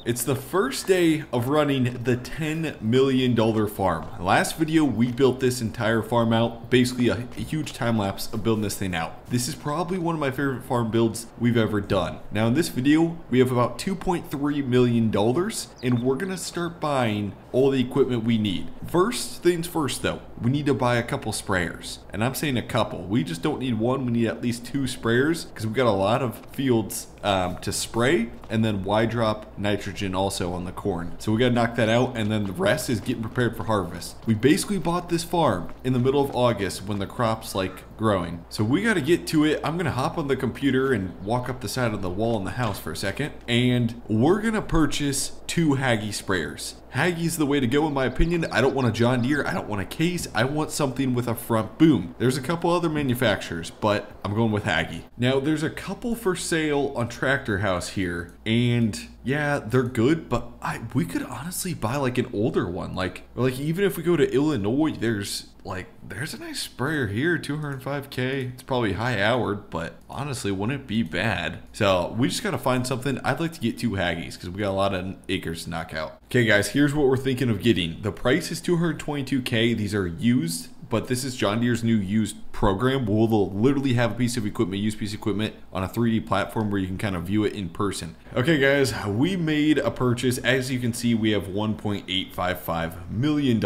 It's the first day of running the $10 million farm. Last video, we built this entire farm out, basically a huge time lapse of building this thing out. This is probably one of my favorite farm builds we've ever done. Now in this video, we have about $2.3 million and we're gonna start buying all the equipment we need. First things first though, we need to buy a couple sprayers. And I'm saying a couple. We just don't need one, we need at least 2 sprayers because we've got a lot of fields to spray, and then wide drop nitrogen also on the corn. So we gotta knock that out, and then the rest is getting prepared for harvest. We basically bought this farm in the middle of August when the crop's like growing. So we gotta get to it. I'm gonna hop on the computer and walk up the side of the wall in the house for a second, and we're gonna purchase 2 Hagie sprayers. Hagie's the way to go in my opinion. I don't want a John Deere, I don't want a Case, I want something with a front boom. There's a couple other manufacturers, but I'm going with Hagie. Now there's a couple for sale on Tractor House here, and yeah, they're good, but we could honestly buy like an older one. Like even if we go to Illinois, there's a nice sprayer here, 205K. It's probably high houred, but honestly, wouldn't it be bad? So we just gotta find something. I'd like to get 2 Hagies because we got a lot of acres to knock out. Okay guys, here's what we're thinking of getting. The price is 222K. These are used, but this is John Deere's new used program. We'll literally have a piece of equipment, used piece of equipment on a 3D platform where you can kind of view it in person. Okay guys, we made a purchase. As you can see, we have $1.855 million,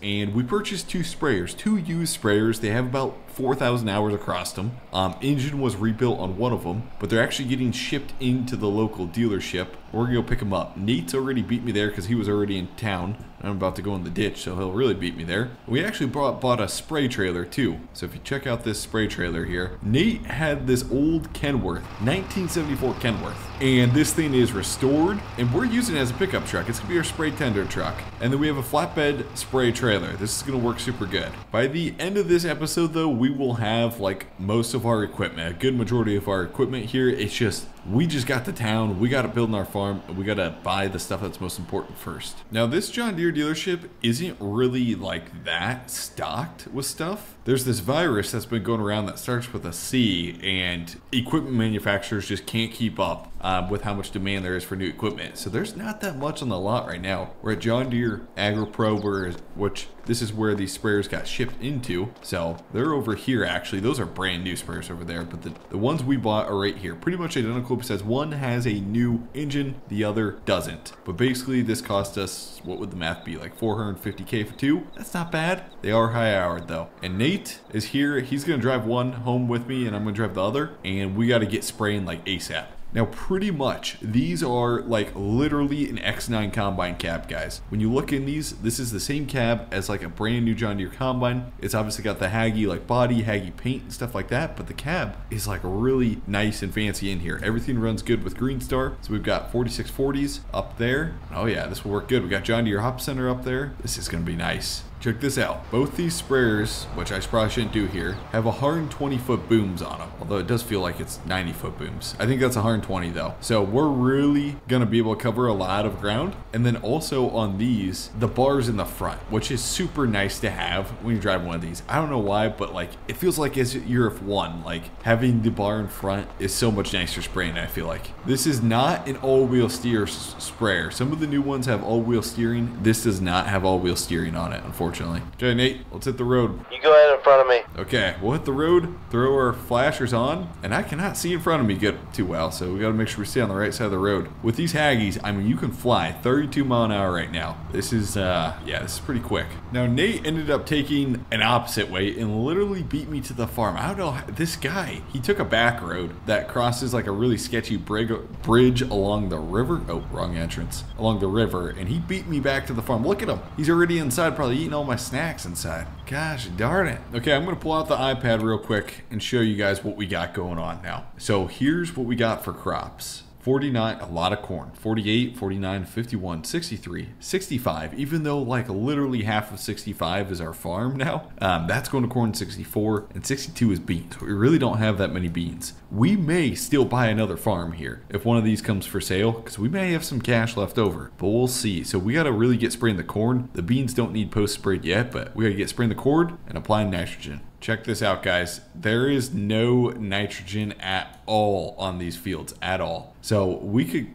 and we purchased 2 sprayers, 2 used sprayers. They have about 4,000 hours across them. Engine was rebuilt on one of them, but they're actually getting shipped into the local dealership. We're gonna go pick them up. Nate's already beat me there because he was already in town. I'm about to go in the ditch, so he'll really beat me there. We actually bought a spray trailer too. So if you check out this spray trailer here, Nate had this old Kenworth, 1974 Kenworth, and this thing is restored, and we're using it as a pickup truck. It's gonna be our spray tender truck. And then we have a flatbed spray trailer. This is gonna work super good. By the end of this episode though, we will have like most of our equipment, a good majority of our equipment here. It's just, we just got to town, we got to build our farm, and we got to buy the stuff that's most important first. Now this John Deere dealership isn't really like that stocked with stuff. There's this virus that's been going around that starts with a C, and equipment manufacturers just can't keep up with how much demand there is for new equipment. So there's not that much on the lot right now. We're at John Deere AgriPro, which this is where these sprayers got shipped into. So they're over here actually. Those are brand new sprayers over there, but the ones we bought are right here. Pretty much identical, besides one has a new engine, the other doesn't. But basically this cost us, what would the math be, like 450K for 2? That's not bad. They are high houred though. And Nate is here. He's gonna drive one home with me and I'm gonna drive the other, and we gotta get spraying like ASAP. Now pretty much these are like literally an X9 combine cab, guys. When you look in these, this is the same cab as like a brand new John Deere combine. It's obviously got the Hagie like body, Hagie paint and stuff like that, but the cab is like really nice and fancy in here. Everything runs good with Green Star. So we've got 4640s up there. Oh yeah, this will work good. We got John Deere Hop Center up there. This is gonna be nice. Check this out. Both these sprayers, which I probably shouldn't do here, have 120-foot booms on them. Although it does feel like it's 90-foot booms. I think that's 120 though. So we're really gonna be able to cover a lot of ground. And then also on these, the bars in the front, which is super nice to have when you drive one of these. I don't know why, but like it feels like as you're F1, like having the bar in front is so much nicer spraying, I feel like. This is not an all-wheel steer sprayer. Some of the new ones have all-wheel steering. This does not have all-wheel steering on it, unfortunately. Okay, Nate, let's hit the road. You go ahead in front of me. Okay, we'll hit the road, throw our flashers on, and I cannot see in front of me too well, so we gotta make sure we stay on the right side of the road. With these Hagies, I mean, you can fly 32 mile an hour right now. This is, yeah, this is pretty quick. Now, Nate ended up taking an opposite way and literally beat me to the farm. I don't know, this guy, he took a back road that crosses like a really sketchy bridge along the river. Oh, wrong entrance. Along the river, and he beat me back to the farm. Look at him. He's already inside, probably eating all my snacks inside. Gosh darn it. Okay, I'm gonna pull out the iPad real quick and show you guys what we got going on now. So here's what we got for crops. 49, a lot of corn. 48, 49, 51, 63, 65, even though like literally half of 65 is our farm now. That's going to corn. 64, and 62 is beans. We really don't have that many beans. We may still buy another farm here if one of these comes for sale, because we may have some cash left over, but we'll see. So we got to really get spraying the corn. The beans don't need post sprayed yet, but we got to get spraying the corn and applying nitrogen. check this out, guys. There is no nitrogen at all on these fields at all. So we could,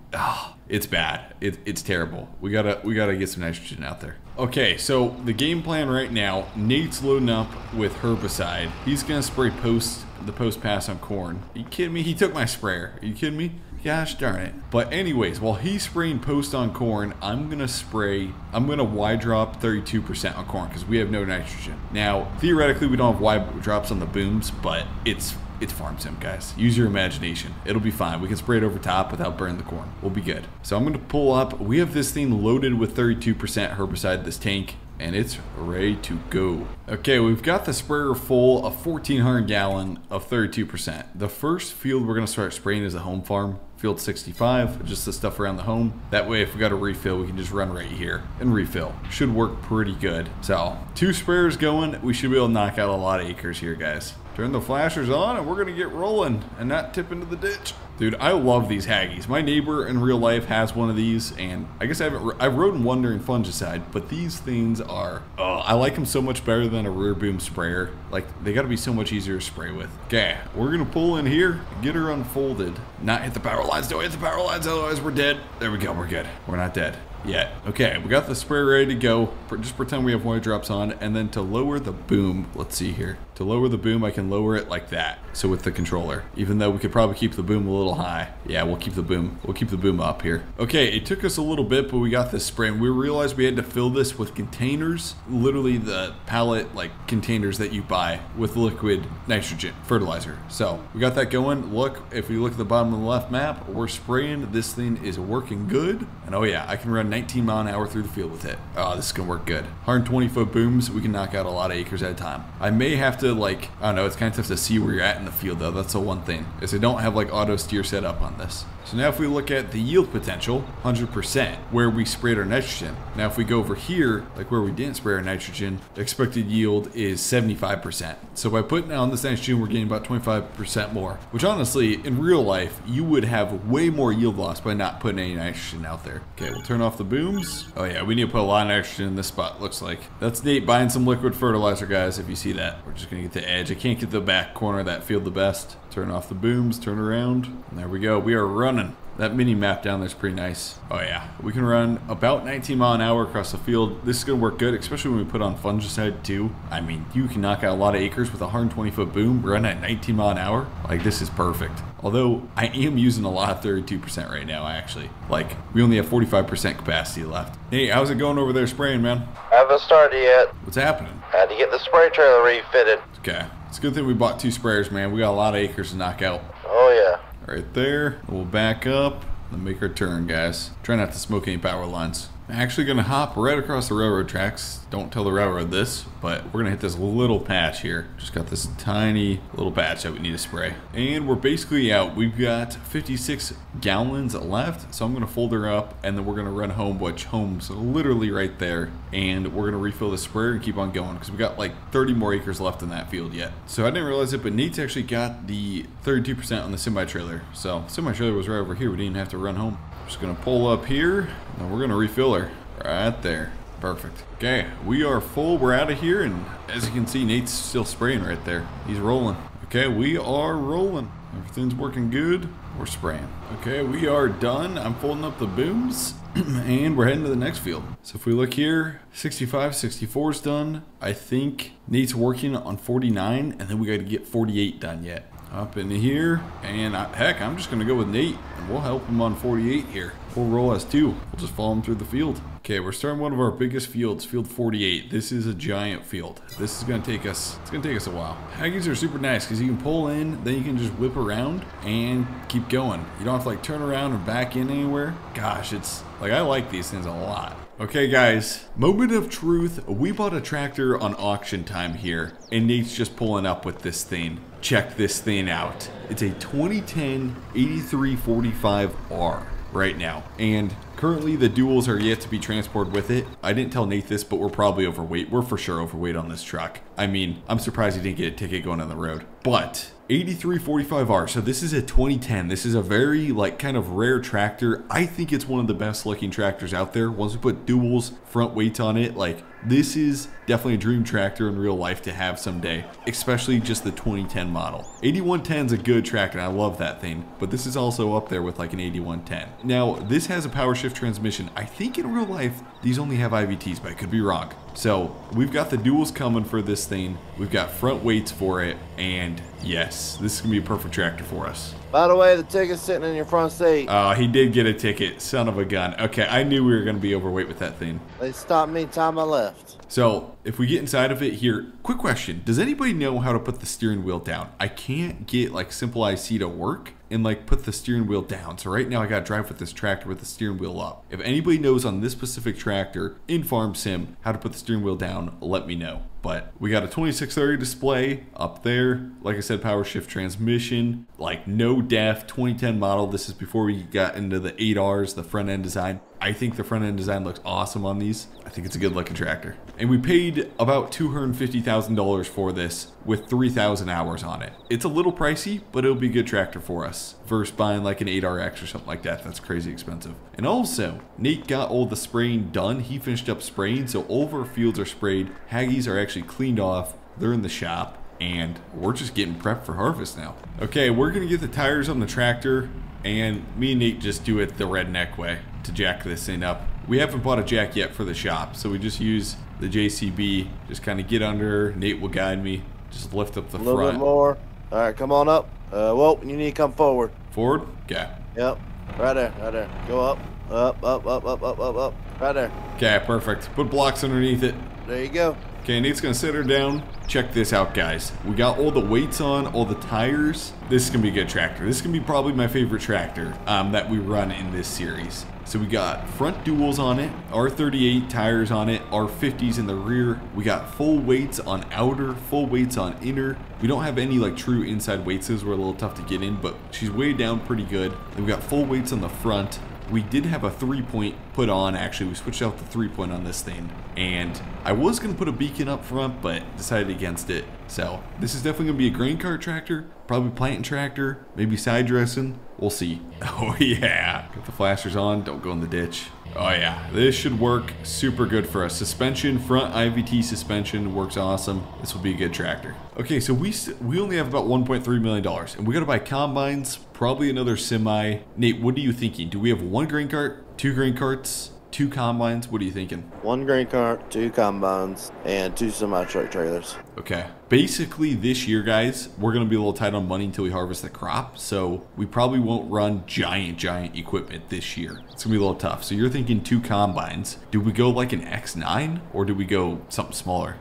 it's bad. It's terrible. We gotta get some nitrogen out there. Okay, so the game plan right now, Nate's loading up with herbicide. He's gonna spray the post pass on corn. Are you kidding me? He took my sprayer. Are you kidding me? Gosh darn it. But anyways, while he's spraying post on corn, I'm gonna wide drop 32% on corn because we have no nitrogen. Now, theoretically, we don't have wide drops on the booms, but it's farm sim, guys. Use your imagination. It'll be fine. We can spray it over top without burning the corn. We'll be good. So I'm gonna pull up. We have this thing loaded with 32% herbicide, this tank, and it's ready to go. Okay, we've got the sprayer full of 1,400 gallon of 32%. The first field we're gonna start spraying is the home farm. Field 65, just the stuff around the home. That way, if we got a refill, we can just run right here and refill. Should work pretty good. So, 2 sprayers going. We should be able to knock out a lot of acres here, guys. Turn the flashers on and we're gonna get rolling and not tip into the ditch. Dude, I love these Hagies. My neighbor in real life has one of these, and I guess I've rode one during fungicide, but these things are, I like them so much better than a rear boom sprayer. Like, they gotta be so much easier to spray with. Okay, we're gonna pull in here, get her unfolded. Not hit the power lines, don't hit the power lines, otherwise we're dead. There we go, we're good. We're not dead yet. Okay, we got the sprayer ready to go. Just pretend we have wire drops on, and then to lower the boom, let's see here. To lower the boom, I can lower it like that. So with the controller, even though we could probably keep the boom a little high. Yeah, we'll keep the boom. We'll keep the boom up here. Okay, it took us a little bit, but we got this spray, and we realized we had to fill this with containers, literally the pallet like containers that you buy with liquid nitrogen fertilizer. So we got that going. Look, if you look at the bottom of the left map, we're spraying. This thing is working good. And oh yeah, I can run 19 mile an hour through the field with it. Oh, this is gonna work good. 120-foot booms, we can knock out a lot of acres at a time. I may have to, like, I don't know, it's kind of tough to see where you're at in the field though. That's the one thing, is I don't have like auto steer set up on this. So now if we look at the yield potential, 100%, where we sprayed our nitrogen. Now if we go over here, like where we didn't spray our nitrogen, the expected yield is 75%. So by putting on this nitrogen, we're getting about 25% more, which honestly, in real life, you would have way more yield loss by not putting any nitrogen out there. Okay, we'll turn off the booms. Oh yeah, we need to put a lot of nitrogen in this spot, looks like. That's Nate buying some liquid fertilizer, guys, if you see that. We're just gonna get the edge. I can't get the back corner of that field the best. Turn off the booms, turn around, and there we go. We are running. That mini map down there's pretty nice. Oh yeah, we can run about 19 mile an hour across the field. This is gonna work good, especially when we put on fungicide too. I mean, you can knock out a lot of acres with a 120-foot boom, run at 19 mile an hour. Like, this is perfect. Although I am using a lot of 32% right now, actually. Like, we only have 45% capacity left. Hey, how's it going over there spraying, man? Haven't started yet. What's happening? Had to get the spray trailer refitted. Okay, it's a good thing we bought 2 sprayers, man. We got a lot of acres to knock out. Oh yeah. Right there. We'll back up and make our turn, guys. Try not to smoke any power lines. I'm actually gonna hop right across the railroad tracks. Don't tell the railroad this, but we're gonna hit this little patch here. Just got this tiny little patch that we need to spray. And we're basically out. We've got 56 gallons left, so I'm gonna fold her up and then we're gonna run home, which home's literally right there. And we're gonna refill the sprayer and keep on going because we got like 30 more acres left in that field yet. So I didn't realize it, but Nate's actually got the 32% on the semi-trailer. So semi-trailer was right over here. We didn't even have to run home. Just gonna pull up here and we're gonna refill her right there. Perfect. Okay, we are full. We're out of here, and as you can see, Nate's still spraying right there. He's rolling. Okay, we are rolling. Everything's working good. We're spraying. Okay, we are done. I'm folding up the booms and we're heading to the next field. So if we look here, 65, 64 is done. I think Nate's working on 49, and then we got to get 48 done yet. Up in here, and heck, I'm just gonna go with Nate and we'll help him on 48 here. We'll roll as 2. We'll just follow him through the field. Okay, we're starting one of our biggest fields, field 48. This is a giant field. This is gonna take us, it's gonna take us a while. Hagies are super nice because you can pull in, then you can just whip around and keep going. You don't have to like turn around or back in anywhere. Gosh, it's like, I like these things a lot. Okay guys, moment of truth. We bought a tractor on auction time here, and Nate's just pulling up with this thing. Check this thing out. It's a 2010 8345R right now. And Currently, the duals are yet to be transported with it. I didn't tell Nate this, but we're probably overweight. We're for sure overweight on this truck. I mean, I'm surprised he didn't get a ticket going on the road. But 8345R, so this is a 2010. This is a very kind of rare tractor. I think it's one of the best looking tractors out there. Once we put duals, front weights on it, this is definitely a dream tractor in real life to have someday, especially just the 2010 model. 8110 is a good tractor. I love that thing, but this is also up there with an 8110. Now, this has a power shift transmission. I think in real life, these only have IVTs, but I could be wrong. So we've got the duals coming for this thing. We've got front weights for it. And yes, this is gonna be a perfect tractor for us. By the way, the ticket's sitting in your front seat. Oh, he did get a ticket, son of a gun. Okay, I knew we were gonna be overweight with that thing. They stopped me time I left. So if we get inside of it here, quick question. Does anybody know how to put the steering wheel down? I can't get Simple IC to work and put the steering wheel down. So right now I gotta drive with this tractor with the steering wheel up. If anybody knows on this specific tractor in Farm Sim how to put the steering wheel down, let me know. But we got a 2630 display up there. Like I said, power shift transmission, no def, 2010 model. This is before we got into the 8Rs, the front end design. I think the front end design looks awesome on these. I think it's a good looking tractor. And we paid about $250,000 for this with 3,000 hours on it. It's a little pricey, but it'll be a good tractor for us versus buying an 8RX or something like that. That's crazy expensive. And also, Nate got all the spraying done. He finished up spraying, so all of our fields are sprayed. Haggies are actually cleaned off. They're in the shop, and we're just getting prepped for harvest now. Okay, we're gonna get the tires on the tractor, and me and Nate just do it the redneck way to jack this thing up. We haven't bought a jack yet for the shop, so we just use the JCB, just kind of get under. Nate will guide me, just lift up the front. A little bit more. All right, come on up. Whoa, you need to come forward. Forward? Okay. Yep, right there, right there. Go up, up, up, up, up, up, up, up. Right there. Okay, perfect. Put blocks underneath it. There you go. Okay, Nate's gonna sit her down. Check this out, guys. We got all the weights on, all the tires. This is gonna be a good tractor. This is gonna be probably my favorite tractor that we run in this series. So we got front duals on it, R38 tires on it, R50s in the rear. We got full weights on outer, full weights on inner. We don't have any true inside weights. Those were a little tough to get in, but she's weighed down pretty good. And we got full weights on the front. We did have a 3-point put on. Actually, we switched out the 3-point on this thing. And I was going to put a beacon up front, but decided against it. So this is definitely going to be a grain cart tractor, probably planting tractor, maybe side dressing. We'll see. Oh yeah. Got the flashers on. Don't go in the ditch. Oh yeah. This should work super good for us. Suspension, front IVT suspension works awesome. This will be a good tractor. Okay, so we only have about $1.3 million, and we got to buy combines, probably another semi. Nate, what are you thinking? Do we have 1 grain cart, 2 grain carts, 2 combines? What are you thinking? 1 grain cart, 2 combines, and 2 semi-truck trailers. Okay. Basically, this year, guys, we're going to be a little tight on money until we harvest the crop. So we probably won't run giant equipment this year. It's going to be a little tough. So you're thinking 2 combines. Do we go an X9 or do we go something smaller?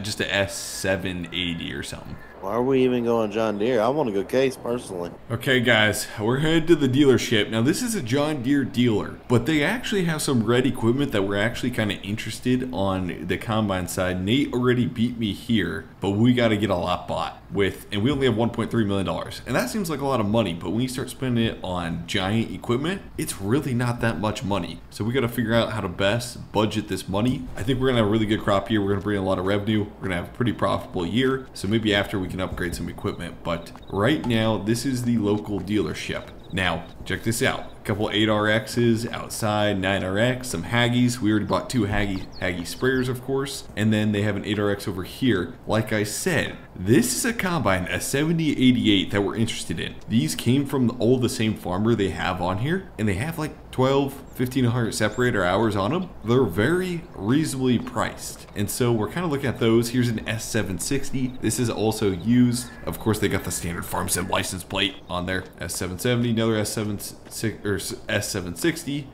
Just a S780 or something? Why are we even going John Deere? I want to go Case personally. Okay, guys, we're headed to the dealership. Now, this is a John Deere dealer, but they actually have some red equipment that we're actually kind of interested on the combine side. Nate already beat me here, but we got to get a lot bought with, and we only have $1.3 million. And that seems like a lot of money, but when you start spending it on giant equipment, it's really not that much money. So we got to figure out how to best budget this money. I think we're going to have a really good crop year. We're going to bring in a lot of revenue. We're going to have a pretty profitable year. So maybe after we can upgrade some equipment, but right now this is the local dealership. Now check this out, a couple 8RXs outside, 9RX, some Haggies. We already bought 2 Hagie sprayers, of course, and then they have an 8RX over here. Like I said, this is a combine, a 7088 that we're interested in. These came from all the same farmer they have on here, and they have 1,500 separator hours on them. They're very reasonably priced, and so we're kind of looking at those. Here's an S760. This is also used. Of course, they got the standard Farm Sim license plate on there. S770, another S760,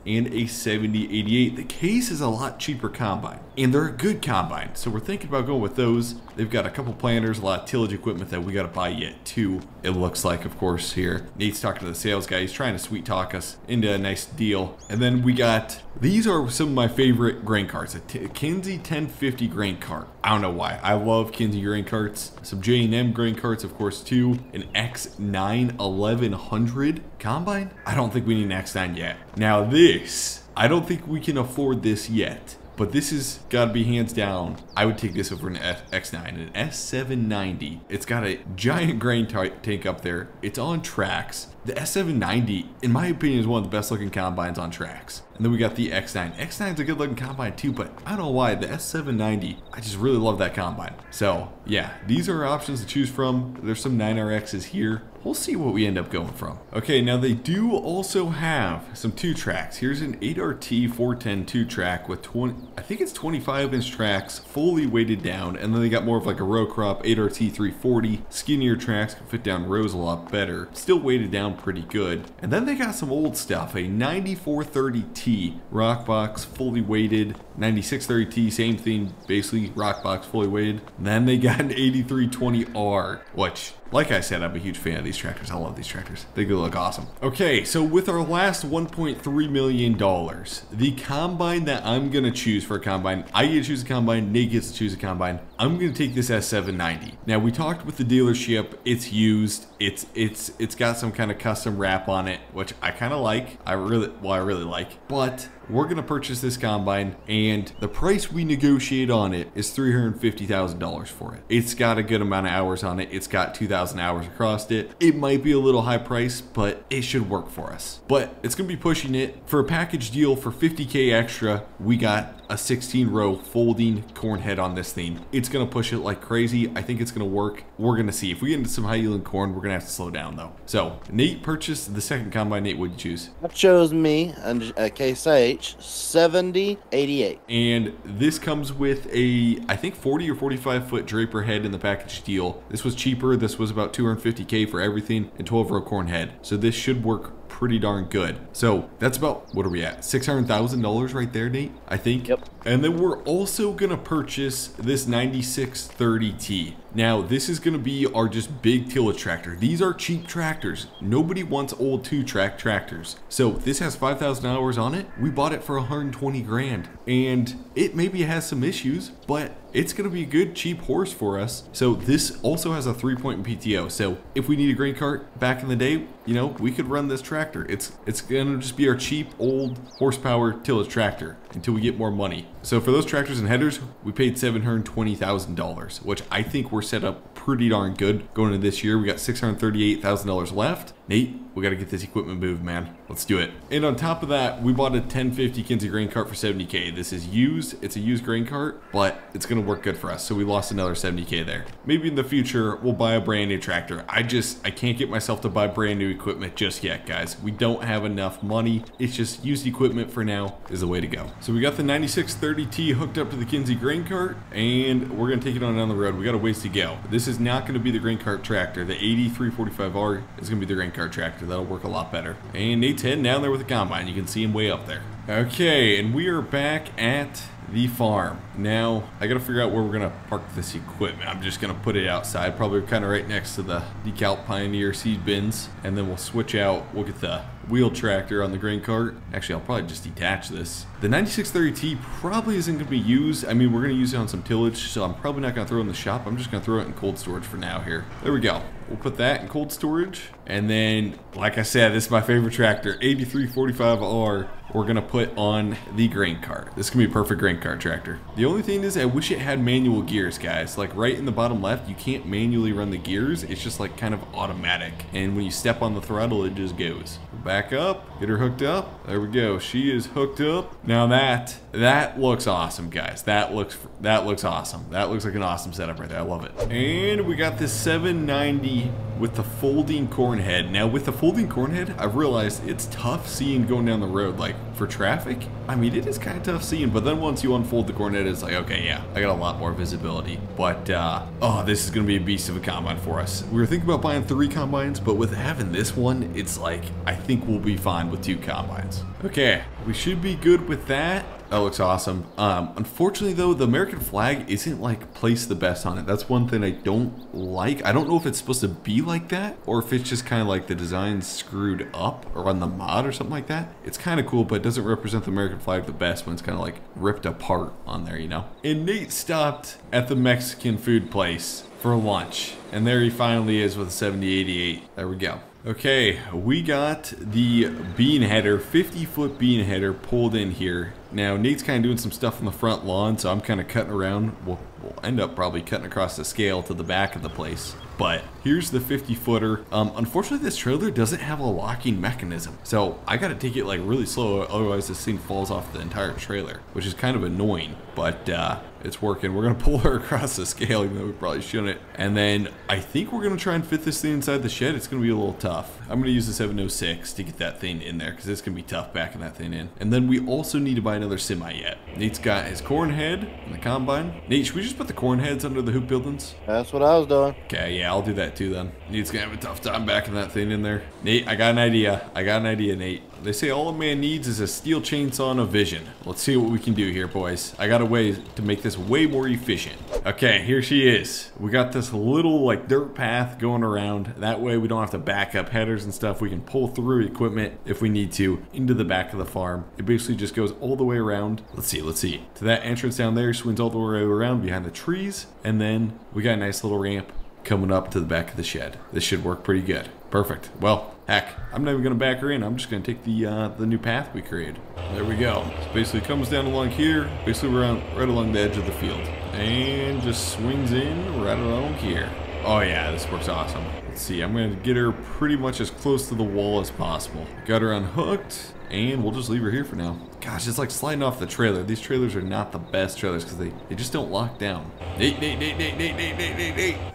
and a 7088. The case is a lot cheaper combine, and they're a good combine, so we're thinking about going with those. They've got a couple planters, a lot of tillage equipment that we got to buy yet too. It looks like, of course, here. Nate's talking to the sales guy. He's trying to sweet talk us into a nice deal. And then we got, these are some of my favorite grain carts. A Kinsey 1050 grain cart. I don't know why. I love Kinsey grain carts. Some J&M grain carts, of course, too. An X9 1100 combine. I don't think we need an X9 yet. Now this I don't think we can afford this yet. But this has got to be hands down. I would take this over an X9, an S790. It's got a giant grain tank up there. It's on tracks. The S790, in my opinion, is one of the best looking combines on tracks. And then we got the X9. X9 is a good looking combine too, but I don't know why. The S790, I just really love that combine. So yeah, these are options to choose from. There's some 9RXs here. We'll see what we end up going from. Okay, now they do also have some 2-tracks. Here's an 8RT 410 2-track with 20, I think it's 25-inch tracks, fully weighted down, and then they got more of like a row crop 8RT 340, skinnier tracks, can fit down rows a lot better, still weighted down pretty good. And then they got some old stuff, a 9430T rock box, fully weighted, 9630T, same thing, basically rock box, fully weighted. And then they got an 8320R, which, like I said, I'm a huge fan of these tractors. I love these tractors. They look awesome. Okay, so with our last $1.3 million, the combine that I'm going to choose for a combine, I get to choose a combine, Nate gets to choose a combine. I'm going to take this S790. Now, we talked with the dealership. It's used. It's got some kind of custom wrap on it, which I kind of like. I really like. But we're going to purchase this combine, and the price we negotiate on it is $350,000 for it. It's got a good amount of hours on it. It's got 2,000 hours across it. It might be a little high price, but it should work for us. But it's going to be pushing it. For a package deal for $50K extra, we got a 16-row folding corn head on this thing. It's going to push it like crazy. I think it's going to work. We're going to see. If we get into some high-yielding corn, we're going to have to slow down, though. So, Nate purchased the second combine. Nate, what did you choose? I chose me a Case H 7088. And this comes with a, I think, 40 or 45 foot Draper head in the package deal. This was cheaper. This was about $250K for everything and 12-row corn head. So this should work pretty darn good. So that's about, what are we at? $600,000 right there, Nate, I think. Yep. And then we're also gonna purchase this 9630T. Now, this is gonna be our just big tillage tractor. These are cheap tractors. Nobody wants old 2-track tractors. So this has 5,000 hours on it. We bought it for 120 grand. And it maybe has some issues, but it's gonna be a good cheap horse for us. So this also has a 3-point PTO. So if we need a grain cart back in the day, you know, we could run this tractor. It's gonna just be our cheap old horsepower tillage tractor until we get more money. So for those tractors and headers, we paid $720,000, which I think we're set up pretty darn good going into this year. We got $638,000 left. Nate, we got to get this equipment moved, man. Let's do it. And on top of that, we bought a 1050 Kinsey grain cart for $70K. This is used. It's a used grain cart, but it's going to work good for us. So we lost another $70K there. Maybe in the future, we'll buy a brand new tractor. I can't get myself to buy brand new equipment just yet, guys. We don't have enough money. It's just used equipment for now is the way to go. So we got the 9630T hooked up to the Kinsey grain cart, and we're going to take it on down the road. We got a ways to go. This is not going to be the grain cart tractor. The 8345R is going to be the grain cart tractor. That'll work a lot better. And Nate's heading down there with the combine. You can see him way up there. Okay, and we are back at the farm. Now, I gotta figure out where we're gonna park this equipment. I'm just gonna put it outside, probably kind of right next to the DeKalb Pioneer seed bins, and then we'll switch out. We'll get the wheel tractor on the grain cart. Actually, I'll probably just detach this. The 9630T probably isn't gonna be used. I mean, we're gonna use it on some tillage, so I'm probably not gonna throw it in the shop. I'm just gonna throw it in cold storage for now here. There we go. We'll put that in cold storage. And then, like I said, this is my favorite tractor, 8345R. We're gonna put on the grain cart. This can be a perfect grain cart tractor. The only thing is I wish it had manual gears, guys. Like right in the bottom left, you can't manually run the gears. It's just like kind of automatic. And when you step on the throttle, it just goes. Back up, get her hooked up. There we go, she is hooked up. Now that looks awesome, guys. That looks awesome. That looks like an awesome setup right there, I love it. And we got this 790 with the folding corn head. Now with the folding corn head, I've realized it's tough seeing going down the road, like for traffic. I mean, it is kind of tough seeing, but then once you unfold the corn head, it's like, okay, yeah, I got a lot more visibility. But, oh, this is gonna be a beast of a combine for us. We were thinking about buying 3 combines, but with having this one, it's like, I think we'll be fine with 2 combines. Okay, we should be good with that. That looks awesome. Unfortunately though, the American flag isn't like placed the best on it. That's one thing I don't like. I don't know if it's supposed to be like that or if it's just kind of like the design screwed up or on the mod or something like that. It's kind of cool, but it doesn't represent the American flag the best when it's kind of like ripped apart on there, you know? And Nate stopped at the Mexican food place for lunch. And there he finally is with a 7088. There we go. Okay, we got the bean header, 50-foot bean header pulled in here. Now, Nate's kind of doing some stuff on the front lawn, so I'm kind of cutting around. We'll end up probably cutting across the scale to the back of the place. But here's the 50-footer. Unfortunately, this trailer doesn't have a locking mechanism, so I gotta take it like really slow, otherwise this thing falls off the entire trailer, which is kind of annoying, but it's working. We're gonna pull her across the scale, even though we probably shouldn't. And then I think we're gonna try and fit this thing inside the shed. It's gonna be a little tough. I'm gonna use the 706 to get that thing in there, because it's gonna be tough backing that thing in. And then we also need to buy another semi yet. Nate's got his corn head and the combine. Nate, should we just put the corn heads under the hoop buildings? That's what I was doing. Okay, yeah, I'll do that too then. Nate's gonna have a tough time backing that thing in there. Nate, I got an idea. Nate. They say all a man needs is a steel chainsaw and a vision. Let's see what we can do here, boys. I got a way to make this way more efficient. Okay, here she is. We got this little like dirt path going around. That way we don't have to back up headers and stuff. We can pull through equipment if we need to into the back of the farm. It basically just goes all the way around. Let's see. To that entrance down there, swings all the way around behind the trees. And then we got a nice little ramp coming up to the back of the shed. This should work pretty good. Perfect. Well, heck, I'm not even gonna back her in. I'm just gonna take the new path we created. There we go. So basically comes down along here, basically around right along the edge of the field, and just swings in right along here. Oh yeah, this works awesome. Let's see, I'm gonna get her pretty much as close to the wall as possible. Got her unhooked, and we'll just leave her here for now. Gosh, it's like sliding off the trailer. These trailers are not the best trailers because they just don't lock down. Nate.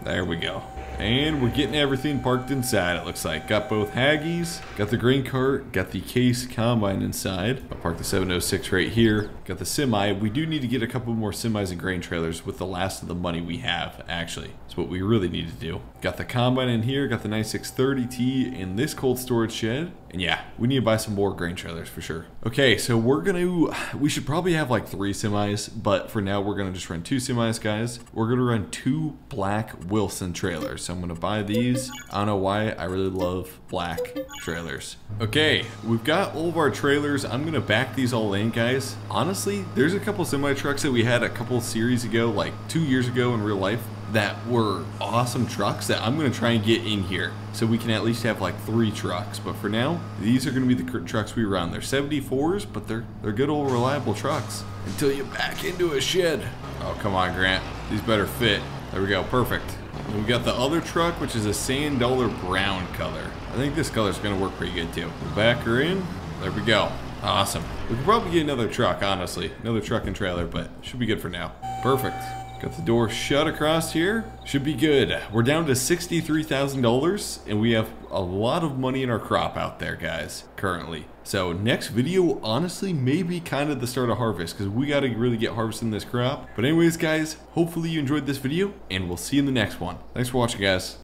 There we go. And we're getting everything parked inside, it looks like. Got both Haggies, got the grain cart, got the case combine inside. I'll park the 706 right here. Got the semi. We do need to get a couple more semis and grain trailers with the last of the money we have, actually. That's what we really need to do. Got the combine in here, got the 9630T in this cold storage shed. And yeah, we need to buy some more grain trailers for sure. Okay, so we should probably have like 3 semis, but for now we're gonna just run 2 semis, guys. We're gonna run 2 black Wilson trailers. So I'm gonna buy these. I don't know why, I really love black trailers. Okay, we've got all of our trailers. I'm gonna back these all in, guys. Honestly, there's a couple semi trucks that we had a couple series ago, like 2 years ago in real life, that were awesome trucks that I'm gonna try and get in here so we can at least have like 3 trucks. But for now, these are gonna be the trucks we run. They're 74s, but they're good old reliable trucks until you back into a shed. Oh, come on, Grant. These better fit. There we go, perfect. And we got the other truck, which is a sand dollar brown color. I think this color is gonna work pretty good too. We'll back her in. There we go. Awesome. We could probably get another truck, honestly. Another truck and trailer, but should be good for now. Perfect. Got the door shut across here. Should be good. We're down to $63,000 and we have a lot of money in our crop out there, guys, currently. So next video, honestly, may be kind of the start of harvest because we got to really get harvesting this crop. But anyways, guys, hopefully you enjoyed this video and we'll see you in the next one. Thanks for watching, guys.